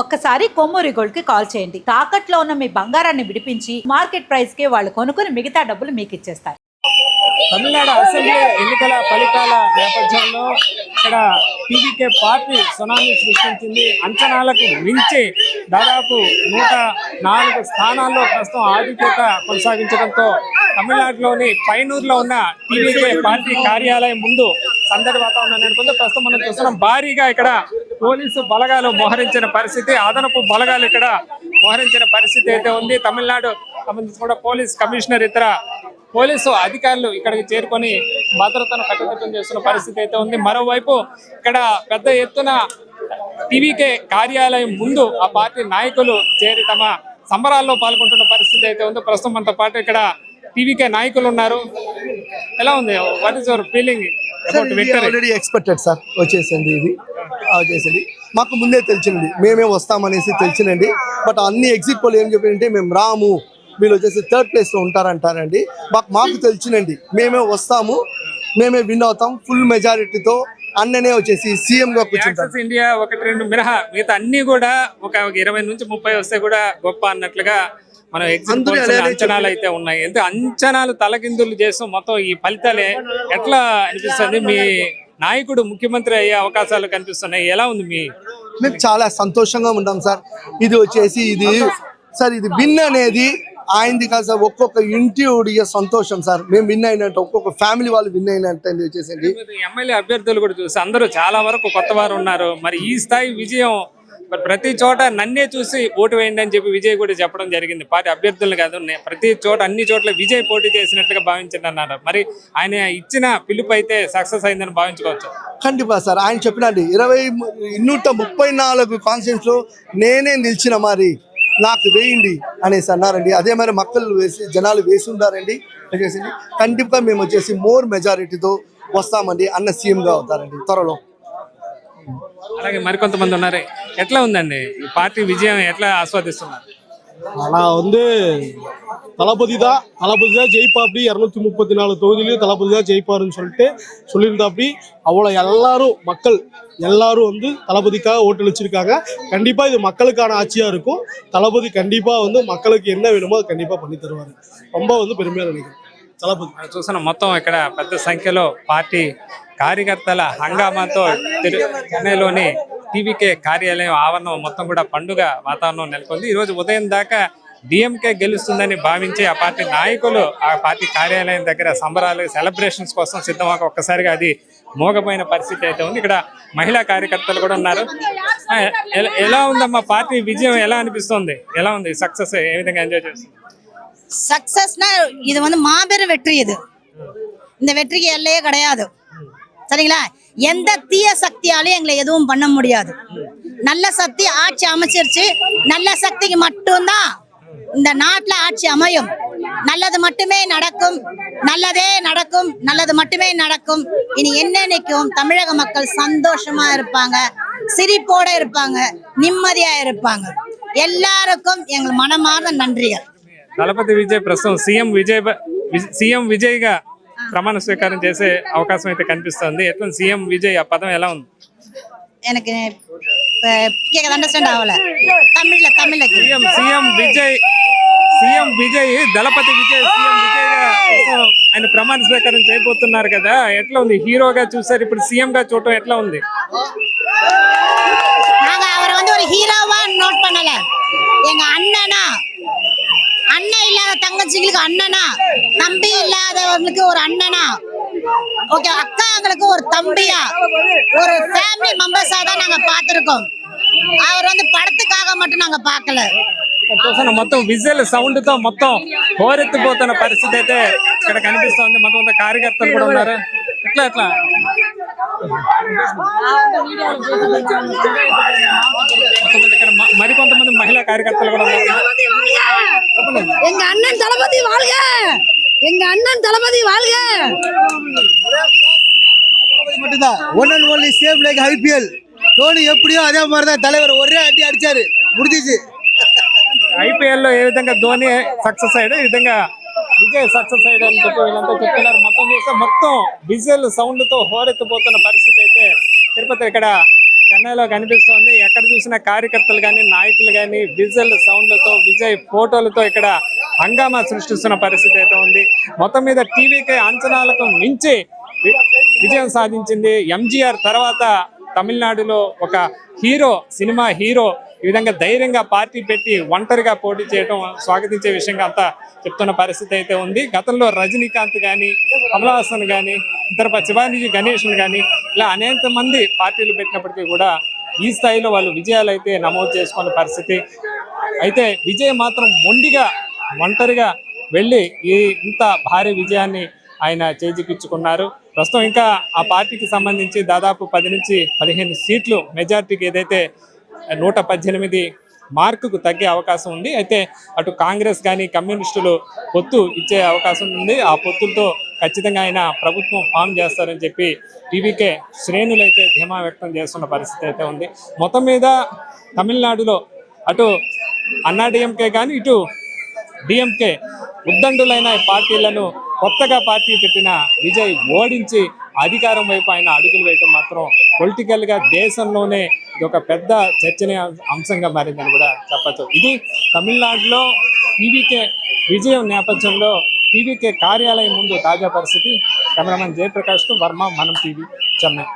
ఒక్కసారి కొమ్మూరి గోల్డ్ కి కాల్ చేయండి. తాకట్లో ఉన్న మీ బంగారాన్ని విడిపించి మార్కెట్ ప్రైస్ కి వాళ్ళు కొనుక్కుని మిగతా డబ్బులు మీకు ఇచ్చేస్తారు. తమిళనాడు అసెంబ్లీ ఎన్నికల ఫలితాల నేపథ్యంలో ఇక్కడ టీవీకే పార్టీ సునామీ సృష్టించింది. అంచనాలకు మించి దాదాపు 104 స్థానాల్లో ప్రస్తుతం ఆధిక్యత కొనసాగించడంతో తమిళనాడులోని పైనూరులో ఉన్న టీవీకే పార్టీ కార్యాలయం ముందు సందడి వాతావరణం నెలకొంది. ప్రస్తుతం మనం చూస్తున్నాం, భారీగా ఇక్కడ పోలీసు బలగాలు మోహరించిన పరిస్థితి, అదనపు బలగాలు ఇక్కడ మోహరించిన పరిస్థితి అయితే ఉంది. తమిళనాడు సంబంధించి కూడా పోలీస్ కమిషనర్ ఇతర పోలీసు అధికారులు ఇక్కడికి చేరుకొని భద్రతను కట్టుదిట్టం చేస్తున్న పరిస్థితి అయితే ఉంది. మరోవైపు ఇక్కడ పెద్ద ఎత్తున టీవీకే కార్యాలయం ముందు ఆ పార్టీ నాయకులు చేరి తమ సంబరాల్లో పాల్గొంటున్న పరిస్థితి అయితే ఉంది. ప్రస్తుతం మనతో పాటు ఇక్కడ టీవీకే నాయకులు ఉన్నారు. ఎలా ఉంది? What is your feeling about victory? Already expected sir, వచ్చేసండి ఇది వచ్చేసండి. మాకు ముందే తెలిసింది మేమే వస్తామనేసి తెలిసిందండి. బట్ అన్ని ఎగ్జిట్ పోల్ ఏం చెప్పారంటే మేము రాము, వీళ్ళు వచ్చేసి 3rd place లో ఉంటారంటారండి. మాకు తెలిసినండి మేమే వస్తాము, మేమే విన్ అవుతాం ఫుల్ మెజారిటీతో. అన్ననే వచ్చేసి సీఎం గా కూర్చుంటారు. ఇండియా 1-2 మినహా మిగతా అన్ని కూడా ఒక 20 నుంచి 30 వస్తే కూడా గొప్ప అన్నట్లుగా మనం అంచనాలు అయితే ఉన్నాయి. ఎంత అంచనాలు తలకిందులు చేస్తాం మొత్తం ఈ ఫలితాలే ఎట్లా అనిపిస్తుంది? మీ నాయకుడు ముఖ్యమంత్రి అయ్యే అవకాశాలు కనిపిస్తున్నాయి, ఎలా ఉంది? మేము చాలా సంతోషంగా ఉన్నాం సార్. ఇది వచ్చేసి ఇది సార్, ఇది విన్ అనేది ఆయనది కాదు సార్, ఒక్కొక్క ఇంటి ఉడిగే సంతోషం సార్. మేము విన్ అయినట్టు, ఒక్కొక్క ఫ్యామిలీ వాళ్ళు విన్ అయినట్టు వచ్చేసండి. ఎమ్మెల్యే అభ్యర్థులు కూడా చూసి అందరూ చాలా వరకు కొత్త వారు ఉన్నారు. మరి ఈ స్థాయి విజయం మరి ప్రతి చోట నన్నే చూసి ఓటు వేయండి అని చెప్పి విజయ్ కూడా చెప్పడం జరిగింది. పార్టీ అభ్యర్థులు కాదు, ప్రతి చోట అన్ని చోట్ల విజయ్ పోటీ చేసినట్లుగా భావించండి అన్నారు. మరి ఆయన ఇచ్చిన పిలుపు అయితే సక్సెస్ అయిందని భావించుకోవచ్చు. ఖండిపా సార్, ఆయన చెప్పినండి 134 కాన్స్టిట్యూన్స్ లో నేనే నిలిచిన, మరి నాకు వేయండి అనేసి అన్నారండి. అదే మరి మక్కలు వేసి జనాలు వేసి ఉన్నారండి. వచ్చేసింది ఖండితంగా మేము వచ్చేసి మోర్ మెజారిటీతో వస్తామండి. అన్న సీఎం గా అవుతారండి త్వరలో. అలాగే మరికొంతమంది ఉన్నారు. ఎట్లా ఉందండి ఈ పార్టీ విజయం, ఎట్లా ఆస్వాదిస్తున్నారు? ஆனா தளபதி தான் ஜெயிப்பாப்படி. 234 தொகுதியிலையும் தளபதி தான் ஜெயிப்பாருன்னு சொல்லியிருந்தாப்படி. அவ்வளோ எல்லாரும் மக்கள் எல்லாரும் தளபதிக்காக ஓட்டளிச்சிருக்காங்க. கண்டிப்பா இது மக்களுக்கான ஆட்சியா இருக்கும். தளபதி கண்டிப்பா மக்களுக்கு என்ன வேணுமோ அது கண்டிப்பா பண்ணி தருவாரு. ரொம்ப பெருமையா நினைக்கிறேன் தளபதி. చూసిన మొత్తం ఇక్కడ పెద్ద సంఖ్యలో పార్టీ కార్యకర్తల హంగామాతో చెన్నైలోని టీవీకే కార్యాలయం ఆవరణం మొత్తం కూడా పండుగ వాతావరణం నెలకొంది. ఈరోజు ఉదయం దాకా డిఎంకే గెలుస్తుందని భావించి ఆ పార్టీ నాయకులు ఆ పార్టీ కార్యాలయం దగ్గర సంబరాలు సెలబ్రేషన్స్ కోసం సిద్ధమక ఒక్కసారిగా అది మోగపోయిన పరిస్థితి అయితే ఉంది. ఇక్కడ మహిళా కార్యకర్తలు కూడా ఉన్నారు. ఎలా ఉందమ్మా పార్టీ విజయం, ఎలా అనిపిస్తుంది? ఎలా ఉంది సక్సెస్? ఏ విధంగా ఎంజాయ్ చేస్తుంది? சக்சஸ்னா இது மாபெரும் வெற்றி. இந்த வெற்றிக்கு எல்லையே கிடையாது, சரிங்களா? எந்த தீய சக்தியாலும் எங்களை எதுவும் பண்ண முடியாது. நல்ல சக்தி ஆட்சி அமைச்சிருச்சு. நல்ல சக்திக்கு மட்டும்தான் இந்த நாட்டில் ஆட்சி அமையும். நல்லது மட்டுமே நடக்கும், நல்லதே நடக்கும், நல்லது மட்டுமே நடக்கும். இனி என்னன்னைக்கும் தமிழக மக்கள் சந்தோஷமா இருப்பாங்க, சிரிப்போட இருப்பாங்க, நிம்மதியா இருப்பாங்க. எல்லாருக்கும் எங்கள் மனமார்ந்த நன்றிகள். దళపతి విజయ్ ప్రస్తుతం సీఎం విజయ్ గా ప్రమాణ స్వీకారం చేసే అవకాశం అయితే కనిపిస్తుంది. ఎట్లా సీఎం విజయ్ ఆ పదం ఎలా ఉంది? எனக்கு అండర్స్టాండ్ అవ్వలే తమిళ. సీఎం విజయ్ దళపతి విజయ్ సీఎం విజయ్ గా ఆయన ప్రమాణ స్వీకారం చేయబోతున్నారు కదా, ఎట్లా ఉంది? హీరోగా చూసారు, ఇప్పుడు సీఎం గా చూడటం ఎట్లా ఉంది? நாங்க அவரை ஒரு ஹீரோவா நோட் பண்ணல. எங்க அண்ணனா, அண்ணன் இல்லாத தங்கச்சிங்களுக்கு அண்ணனா, தம்பி இல்லாதவங்களுக்கு ஒரு அண்ணனா, ஓகே அக்காங்களுக்கு ஒரு தம்பியா, ஒரு ஃபேமிலி மெம்பர்ஸா தான் நாங்க பார்த்திருக்கோம். அவர் படத்துக்காக மட்டும் నాங்க பார்க்கல. చూసిన మొత్తం విజిల్ సౌండ్ తో మొత్తం హోరెత్తిపోతున్న పరిస్థితి అయితే ఇక్కడ కనిపిస్తుంది. మొత్తం కార్యకర్తలు కూడా ఉన్నారు. ఎట్లా ఇక్కడ మరికొంతమంది మహిళా కార్యకర్తలు కూడా ఉన్నారు. எங்க அண்ணன் தளபதி வாழ்க, எங்க அண்ணன் தளபதி வாழ்க. மட்டும்தான் one and only same like IPL. Dhoni எப்படியோ அதே மாதிரி தான் தலைவர் ஒரே அடி அடிச்சாரு, முடிஞ்சிச்சு. ఐపీఎల్ లో ఏ విధంగా ధోని సక్సెస్ అయ్యాడు, ఈ విధంగా విజయ్ సక్సెస్ అయ్యాడు అని చెప్పి వీళ్ళంతా చెప్తున్నారు. మొత్తం చూస్తే మొత్తం విజిల్ సౌండ్ తో హోరెత్తిపోతున్న పరిస్థితి అయితే తిరుపతి ఇక్కడ చెన్నైలో కనిపిస్తోంది. ఎక్కడ చూసినా కార్యకర్తలు కానీ నాయకులు కానీ విజువల్ సౌండ్లతో విజయ్ ఫోటోలతో ఇక్కడ హంగామా సృష్టిస్తున్న పరిస్థితి అయితే ఉంది. మొత్తం మీద టీవీకే అంచనాలకు మించి విజయం సాధించింది. ఎంజీఆర్ తర్వాత తమిళనాడులో ఒక హీరో, సినిమా హీరో ఈ విధంగా ధైర్యంగా పార్టీ పెట్టి ఒంటరిగా పోటీ చేయడం స్వాగతించే విషయంగా అంతా చెప్తున్న పరిస్థితి అయితే ఉంది. గతంలో రజనీకాంత్ కానీ, కమల్ హాసన్ కానీ, ఇతర శివాజీ గణేషన్ కానీ ఇలా అనేక మంది పార్టీలు పెట్టినప్పటికీ కూడా ఈ స్థాయిలో వాళ్ళు విజయాలు అయితే నమోదు చేసుకున్న పరిస్థితి. అయితే విజయ్ మాత్రం మొండిగా ఒంటరిగా వెళ్ళి ఇంత భారీ విజయాన్ని ఆయన చేజిక్కించుకున్నారు. ప్రస్తుతం ఇంకా ఆ పార్టీకి సంబంధించి దాదాపు 10 నుంచి 15 సీట్లు మెజార్టీకి ఏదైతే 118 మార్కుకు తగ్గే అవకాశం ఉంది. అయితే అటు కాంగ్రెస్ కానీ కమ్యూనిస్టులు పొత్తు ఇచ్చే అవకాశం ఉంది. ఆ పొత్తులతో ఖచ్చితంగా ఆయన ప్రభుత్వం ఫామ్ చేస్తారని చెప్పి టీవీకే శ్రేణులు అయితే ధీమా వ్యక్తం చేస్తున్న పరిస్థితి అయితే ఉంది. మొత్తం మీద తమిళనాడులో అటు అన్నాడీఎంకే కానీ ఇటు డిఎంకే ఉద్దండులైన పార్టీలను కొత్తగా పార్టీ పెట్టిన విజయ్ ఓడించి అధికారం వైపు ఆయన అడుగులు వేయటం మాత్రం పొలిటికల్గా దేశంలోనే ఇది ఒక పెద్ద చర్చనీయ అంశంగా మారిందని కూడా చెప్పచ్చు. ఇది తమిళనాడులో టీవీకే విజయం నేపథ్యంలో టీవీకే కార్యాలయం ముందు తాజా పరిస్థితి. కెమెరామెన్ జయప్రకాష్తో వర్మ, మనం టీవీ, చెన్నై.